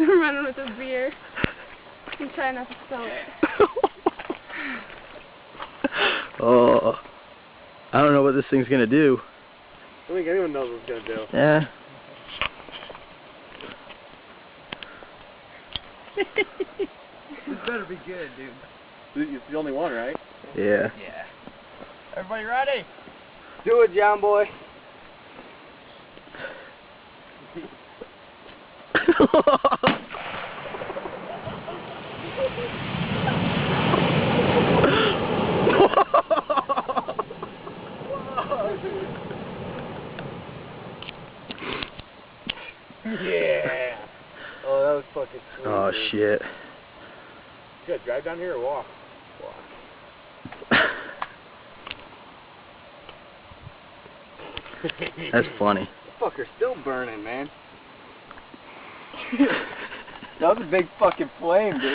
running with a beer and trying not to spill it. Oh, I don't know what this thing's gonna do. I don't think anyone knows what it's gonna do. Yeah. This better be good, dude. It's the only one, right? Yeah. Yeah. Everybody ready? Do it, John boy. Yeah. Oh, that was fucking sweet. Oh dude. shit. You guys drive down here or walk? That's funny. The fucker's still burning, man. That was a big fucking flame, dude.